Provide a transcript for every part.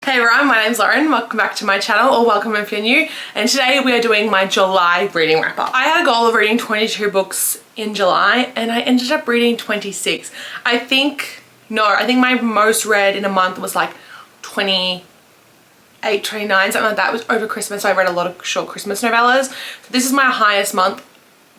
Hey everyone, my name's Lauren. Welcome back to my channel, or welcome if you're new. And today we are doing my July reading wrap up. I had a goal of reading 22 books in July and I ended up reading 26. I think my most read in a month was like 28, 29, something like that. It was over Christmas, so I read a lot of short Christmas novellas. So this is my highest month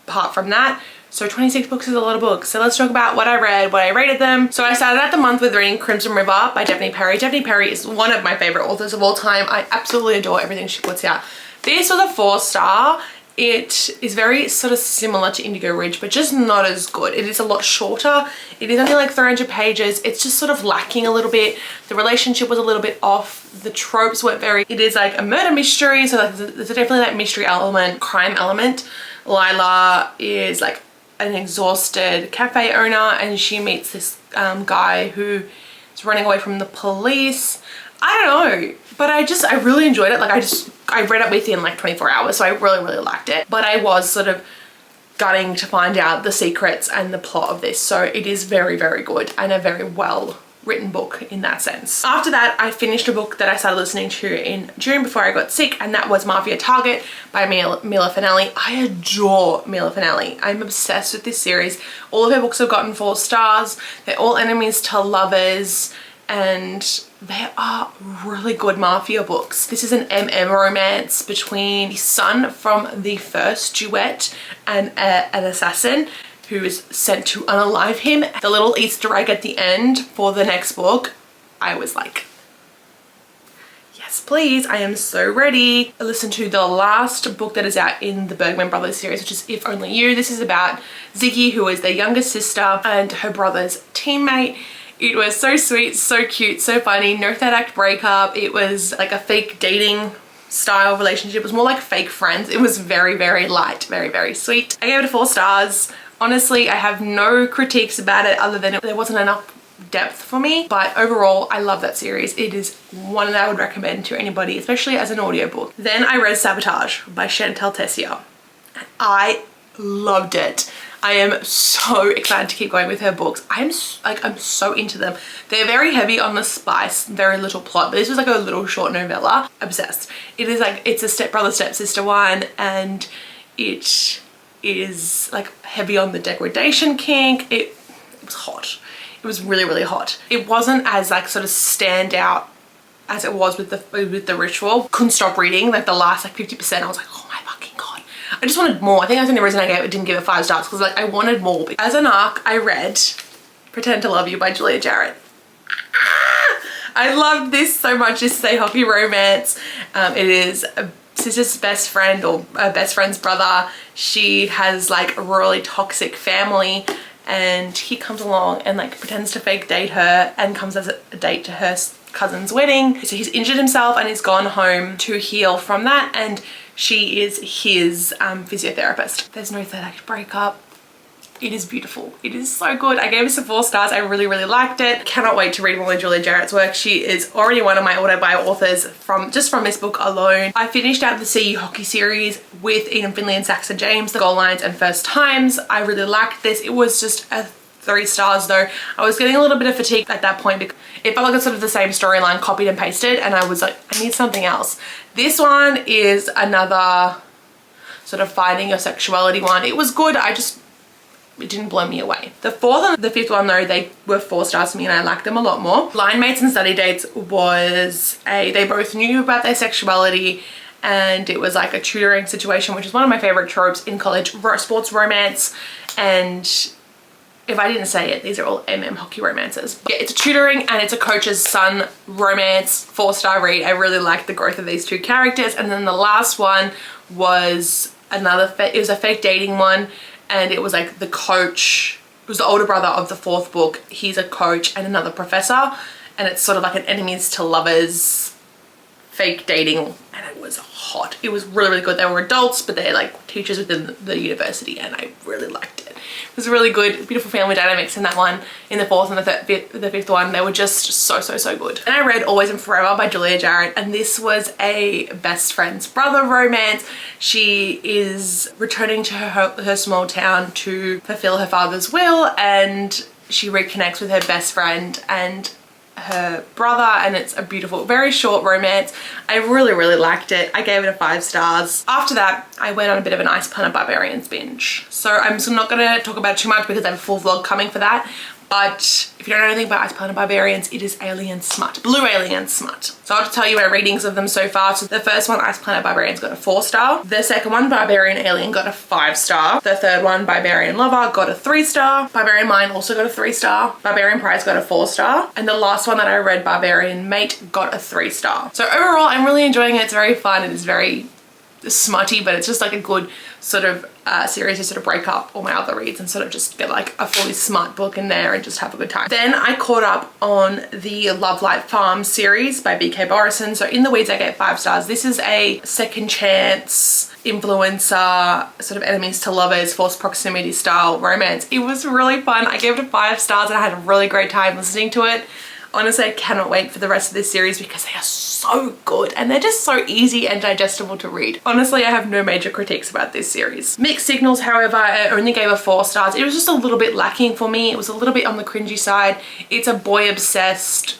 apart from that. So 26 books is a lot of books. So let's talk about what I read, what I rated them. So I started out the month with reading Crimson River by Daphne Perry. Daphne Perry is one of my favorite authors of all time. I absolutely adore everything she puts out. This was a 4-star. It is very sort of similar to Indigo Ridge, but just not as good. It is a lot shorter. It is only like 300 pages. It's just sort of lacking a little bit. The relationship was a little bit off. The tropes weren't very, it is like a murder mystery. So like there's definitely that mystery element, crime element. Lila is like an exhausted cafe owner and she meets this guy who is running away from the police. I don't know, but I really enjoyed it. Like I read it within like 24 hours, so I really liked it. But I was sort of gunning to find out the secrets and the plot of this. So it is very good and a very well written book in that sense. After that, I finished a book that I started listening to in June before I got sick, and that was Mafia Target by Mila Finelli. I adore Mila Finelli. I'm obsessed with this series. All of her books have gotten 4 stars. They're all enemies to lovers and they are really good mafia books. This is an MM romance between the son from the first duet and an assassin who is sent to unalive him. The little Easter egg at the end for the next book, I was like, yes please, I am so ready. I listened to the last book that is out in the Bergman Brothers series, which is If Only You. This is about Ziggy, who is their younger sister and her brother's teammate. It was so sweet, so cute, so funny. No third act breakup. It was like a fake dating style relationship. It was more like fake friends. It was very light, very sweet. I gave it 4 stars. Honestly, I have no critiques about it other than there wasn't enough depth for me. But overall, I love that series. It is one that I would recommend to anybody, especially as an audiobook. Then I read Sabotage by Chantal Tessier. I loved it. I am so excited to keep going with her books. I'm so into them. They're very heavy on the spice, very little plot, but this was like a little short novella. Obsessed. It is like, it's a stepbrother, stepsister one, and it is like heavy on the degradation kink. It was hot. It was really hot. It wasn't as like sort of stand out as it was with the Ritual. Couldn't stop reading. Like the last like 50%, I was like, oh my fucking god. I just wanted more. I think that's the only reason I didn't give it 5 stars, because like I wanted more. As an arc, I read Pretend to Love You by Julia Jarrett. I loved this so much. This is a hockey romance. It is a sister's best friend, or a best friend's brother. She has like a really toxic family and he comes along and like pretends to fake date her and comes as a date to her cousin's wedding. So he's injured himself and he's gone home to heal from that, and she is his physiotherapist. There's no third act breakup. It is beautiful. It is so good. I gave it some 4 stars. I really liked it. Cannot wait to read more of Julia Jarrett's work. She is already one of my auto-buy authors from this book alone. I finished out the CU Hockey series with Ian Finley and Saxon James, The Goal Lines and First Times. I really liked this. It was just a 3 stars though. I was getting a little bit of fatigue at that point because it felt like it's sort of the same storyline copied and pasted, and I was like, I need something else. This one is another sort of finding your sexuality one. It was good. It didn't blow me away. The 4th and the 5th one though, they were 4 stars to me and I liked them a lot more. Blind Mates and Study Dates was they both knew about their sexuality, and it was like a tutoring situation, which is one of my favorite tropes in college sports romance. And if I didn't say it, these are all MM hockey romances. But yeah, it's a tutoring and it's a coach's son romance, 4-star read. I really liked the growth of these 2 characters. And then the last one was it was a fake dating one, and it was like the coach, it was the older brother of the 4th book. He's a coach and another professor, and it's sort of like an enemies to lovers fake dating, and it was hot. It was really good. They were adults, but they're like teachers within the university, and I really liked it. It was really good. Beautiful family dynamics in that one. In the 4th and the 5th one, they were just so good. And I read Always and Forever by Julia Jarrett, and this was a best friend's brother romance. She is returning to her small town to fulfill her father's will, and she reconnects with her best friend, and her brother, and it's a beautiful, very short romance. I really liked it. I gave it a 5 stars. After that, I went on a bit of an Ice Planet Barbarians binge. So I'm still not going to talk about it too much because I have a full vlog coming for that. But if you don't know anything about Ice Planet Barbarians, it is alien smut, blue alien smut. So I'll just tell you my ratings of them so far. So the first one, Ice Planet Barbarians, got a 4 star. The second one, Barbarian Alien, got a 5 star. The third one, Barbarian Lover, got a 3 star. Barbarian Mine also got a 3 star. Barbarian Prize got a 4 star. And the last one that I read, Barbarian Mate, got a 3 star. So overall, I'm really enjoying it. It's very fun. It is very smutty, but it's just like a good sort of series to sort of break up all my other reads and sort of just get like a fully smart book in there and just have a good time. Then I caught up on the Love Light Farm series by BK Borison. So In the Weeds I gave 5 stars. This is a second chance influencer, sort of enemies to lovers, forced proximity style romance. It was really fun. I gave it a 5 stars and I had a really great time listening to it. Honestly, I cannot wait for the rest of this series because they are so good and they're just so easy and digestible to read. Honestly, I have no major critiques about this series. Mixed Signals, however, I only gave a 4 stars. It was just a little bit lacking for me. It was a little bit on the cringy side. It's a boy-obsessed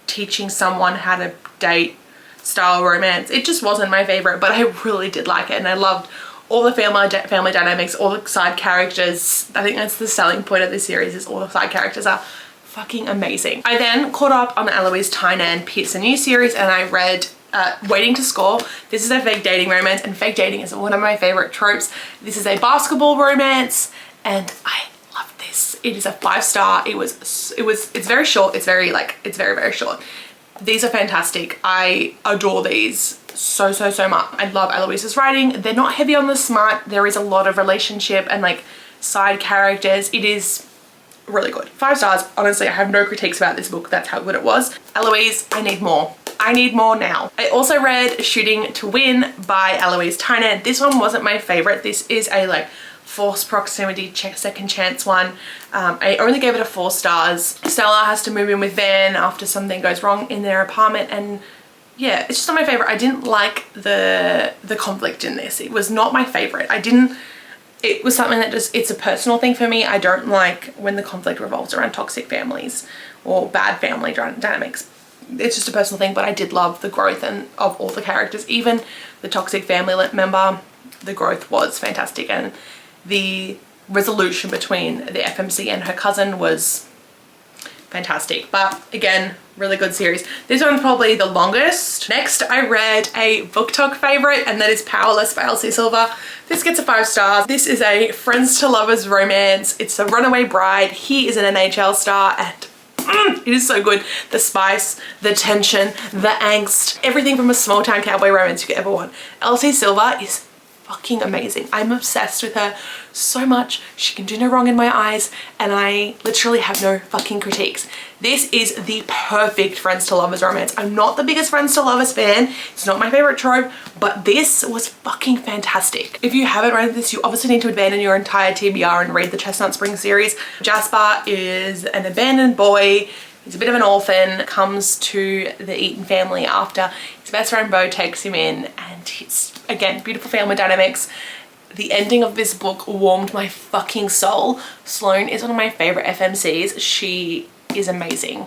teaching someone how to date style romance. It just wasn't my favorite, but I really did like it and I loved all the family dynamics, all the side characters. I think that's the selling point of this series, is all the side characters are fucking amazing. I then caught up on the Eloise Tynan Pearson new series and I read Waiting to Score. This is a fake dating romance, and fake dating is one of my favorite tropes. This is a basketball romance and I love this. It is a 5 star. It's very short. It's very short. These are fantastic. I adore these so much. I love Eloise's writing. They're not heavy on the smart. There is a lot of relationship and like side characters. It is really good. 5 stars. Honestly, I have no critiques about this book. That's how good it was. Eloise, I need more. I need more now. I also read Shooting to Win by Eloise Tynan. This one wasn't my favorite. This is a like forced proximity second chance one. I only gave it a 4 stars. Stella has to move in with Van after something goes wrong in their apartment, and yeah, it's just not my favorite. I didn't like the conflict in this. It was not my favorite. It was something that it's a personal thing for me. I don't like when the conflict revolves around toxic families or bad family dynamics. It's just a personal thing, but I did love the growth of all the characters. Even the toxic family member, the growth was fantastic, and the resolution between the FMC and her cousin was fantastic. But again, really good series. This one's probably the longest. Next, I read a BookTok favorite, and that is Powerless by Elsie Silver. This gets a 5 stars. This is a friends to lovers romance. It's a runaway bride. He is an NHL star, and it is so good. The spice, the tension, the angst, everything from a small town cowboy romance you could ever want. Elsie Silver is fucking amazing. I'm obsessed with her so much. She can do no wrong in my eyes, and I literally have no fucking critiques. This is the perfect friends to lovers romance. I'm not the biggest friends to lovers fan. It's not my favorite trope, but this was fucking fantastic. If you haven't read this, you obviously need to abandon your entire TBR and read the Chestnut Spring series. Jasper is an abandoned boy. He's a bit of an orphan, comes to the Eaton family after his best friend Beau takes him in, and he's, again, beautiful family dynamics. The ending of this book warmed my fucking soul. Sloane is one of my favorite FMCs. She is amazing.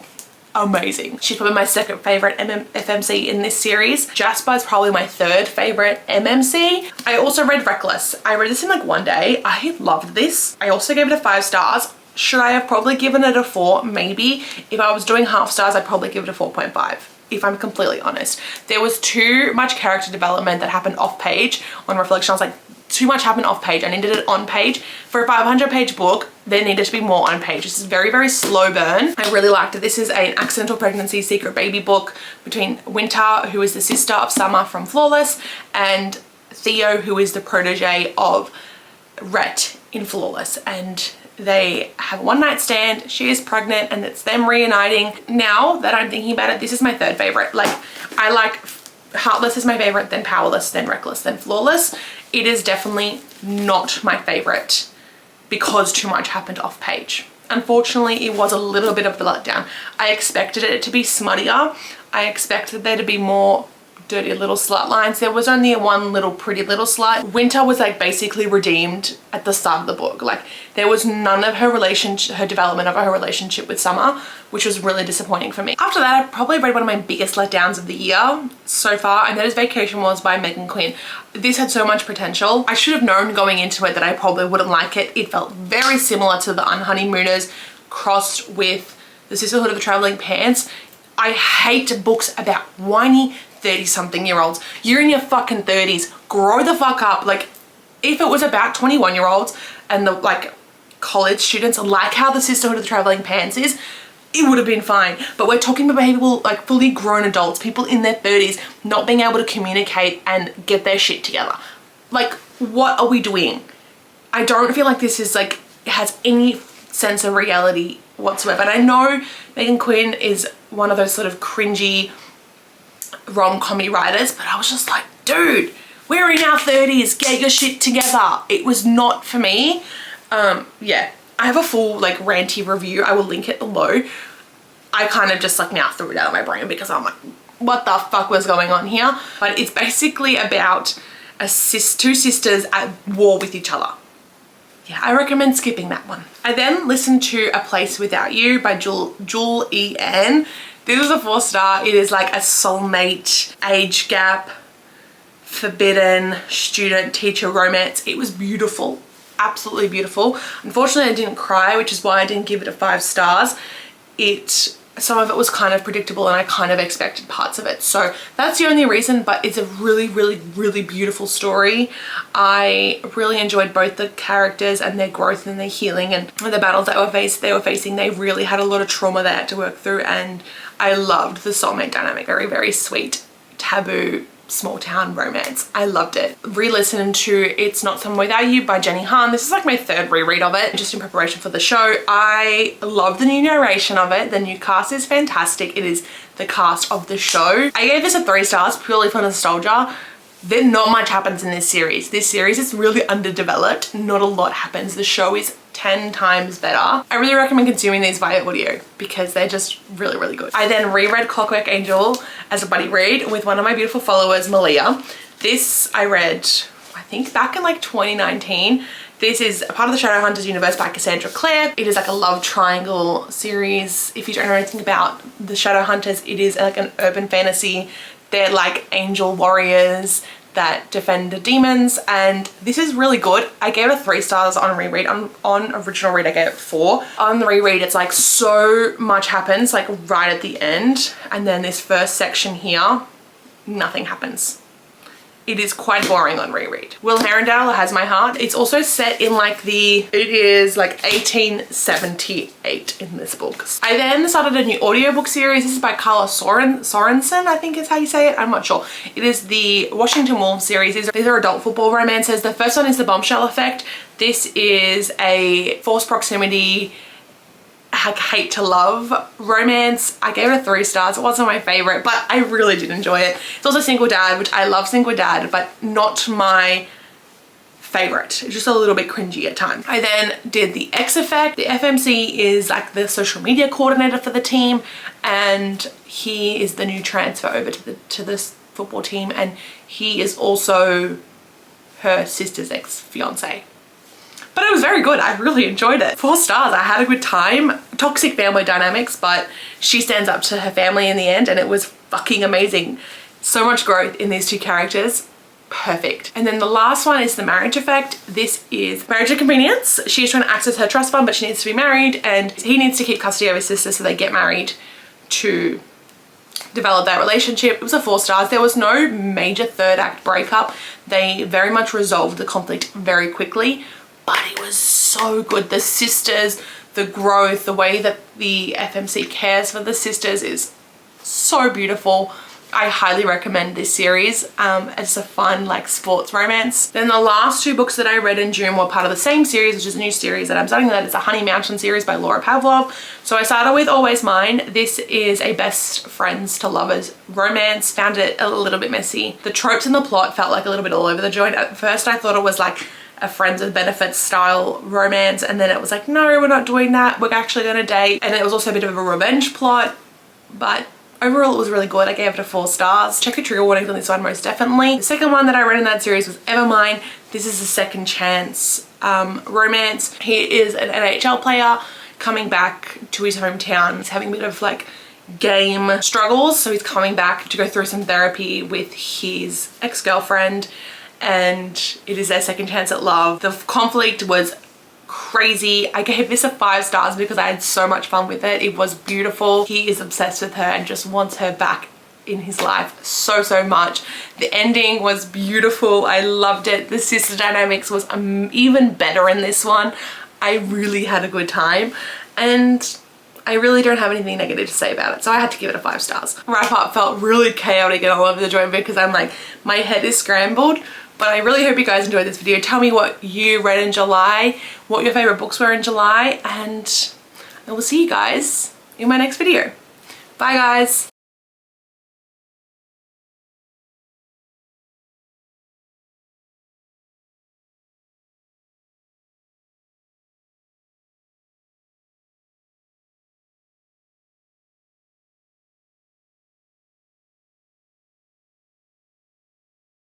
Amazing. She's probably my second favorite FMC in this series. Jasper is probably my third favorite MMC. I also read Reckless. I read this in like one day. I loved this. I also gave it a 5 stars. Should I have probably given it a 4? Maybe. If I was doing half stars, I'd probably give it a 4.5. If I'm completely honest. There was too much character development that happened off page. On reflection, I was like, too much happened off page. I needed it on page. For a 500-page book, there needed to be more on page. This is very slow burn. I really liked it. This is an accidental pregnancy secret baby book between Winter, who is the sister of Summer from Flawless, and Theo, who is the protege of Rhett in Flawless. And they have a one-night stand. She is pregnant and it's them reuniting. Now that I'm thinking about it, this is my third favorite. Like, I like Heartless is my favorite, then Powerless, then Reckless, then Flawless. It is definitely not my favorite because too much happened off page. Unfortunately, it was a little bit of the letdown. I expected it to be smuttier. I expected there to be more dirty little slut lines. There was only one little pretty little slut. Winter was like basically redeemed at the start of the book. Like there was none of her development of her relationship with Summer, which was really disappointing for me. After that, I probably read one of my biggest letdowns of the year so far, and that is Vacation Wars by Megan Quinn. This had so much potential. I should have known going into it that I probably wouldn't like it. It felt very similar to The Unhoneymooners crossed with The Sisterhood of the Traveling Pants. I hate books about whiny 30-something-year-olds. You're in your fucking 30s. Grow the fuck up. Like, if it was about 21-year-olds and the, like, college students, like how The Sisterhood of the Traveling Pants is, it would have been fine. But we're talking about people, like, fully grown adults, people in their 30s, not being able to communicate and get their shit together. Like, what are we doing? I don't feel like this is, like, has any sense of reality whatsoever. And I know Megan Quinn is one of those sort of cringy rom-commy writers, but I was just like, dude, we're in our 30s, get your shit together. It was not for me. Yeah, I have a full like ranty review. I will link it below. I kind of just like now threw it out of my brain because I'm like, what the fuck was going on here? But it's basically about two sisters at war with each other. Yeah, I recommend skipping that one. I then listened to A Place Without You by Jewel E. Ann. This was a 4-star. It is like a soulmate, age gap, forbidden student-teacher romance. It was beautiful, absolutely beautiful. Unfortunately, I didn't cry, which is why I didn't give it a 5 stars. Some of it was kind of predictable and I kind of expected parts of it. So that's the only reason, but it's a really, really, really beautiful story. I really enjoyed both the characters and their growth and their healing and the battles that they were facing. They really had a lot of trauma they had to work through, and I loved the soulmate dynamic. Very, very sweet, taboo, small town romance. I loved it. Re-listened to It's Not Someone Without You by Jenny Han. This is like my 3rd reread of it, just in preparation for the show. I love the new narration of it. The new cast is fantastic. It is the cast of the show. I gave this a 3 stars purely for nostalgia. Not much happens in this series. This series is really underdeveloped. Not a lot happens. The show is 10 times better. I really recommend consuming these via audio because they're just really, really good. I then reread Clockwork Angel as a buddy read with one of my beautiful followers, Malia. This I read, I think back in like 2019. This is a part of the Shadowhunters universe by Cassandra Clare. It is like a love triangle series. If you don't know anything about the Shadowhunters, it is like an urban fantasy. They're like angel warriors that defend the demons, and this is really good. I gave it 3 stars on reread. On original read I gave it 4. On the reread it's like so much happens like right at the end, and then this first section here, nothing happens. It is quite boring on reread. Will Herondale Has My Heart. It's also set in like it is like 1878 in this book. I then started a new audiobook series. This is by Carla Sorensen, I think is how you say it. I'm not sure. It is the Washington Wolves series. These are adult football romances. The first one is The Bombshell Effect. This is a forced proximity, hate to love romance. I gave it 3 stars. It wasn't my favorite, but I really did enjoy it. It's also Single Dad, which I love Single Dad, but not my favorite. It's just a little bit cringy at times. I then did The X Effect. The FMC is like the social media coordinator for the team, and he is the new transfer over to this football team, and he is also her sister's ex-fiance. But it was very good. I really enjoyed it. 4 stars. I had a good time. Toxic family dynamics, but she stands up to her family in the end, and it was fucking amazing. So much growth in these 2 characters. Perfect. And then the last one is The Marriage Effect. This is Marriage of Convenience. She's trying to access her trust fund, but she needs to be married, and he needs to keep custody of his sister, so they get married to develop that relationship. It was a 4 stars. There was no major 3rd act breakup. They very much resolved the conflict very quickly. But it was so good. The sisters, the growth, the way that the FMC cares for the sisters is so beautiful. I highly recommend this series. It's a fun like sports romance. Then the last 2 books that I read in June were part of the same series, which is a new series that I'm starting. That it's a Honey Mountain series by Laura Pavlov. So I started with Always Mine. This is a best friends to lovers romance. Found it a little bit messy. The tropes in the plot felt like a little bit all over the joint. At first I thought it was like a friends with benefits style romance, and then it was like, no, we're not doing that, we're actually gonna date. And it was also a bit of a revenge plot, but Overall, it was really good. I gave it a 4 stars. Check the trigger warnings on this one most definitely. The second one that I read in that series was Evermine. This is a second chance romance. He is an NHL player coming back to his hometown. He's having a bit of like game struggles, so he's coming back to go through some therapy with his ex-girlfriend, and it is their second chance at love. The conflict was crazy. I gave this a 5 stars because I had so much fun with it. It was beautiful. He is obsessed with her and just wants her back in his life so much. The ending was beautiful. I loved it. The sister dynamics was even better in this one. I really had a good time, and I really don't have anything negative to say about it, so I had to give it a 5 stars. Wrap up felt really chaotic and all over the joint because I'm like, my head is scrambled. But I really hope you guys enjoyed this video. Tell me what you read in July, what your favorite books were in July, and I will see you guys in my next video. Bye guys.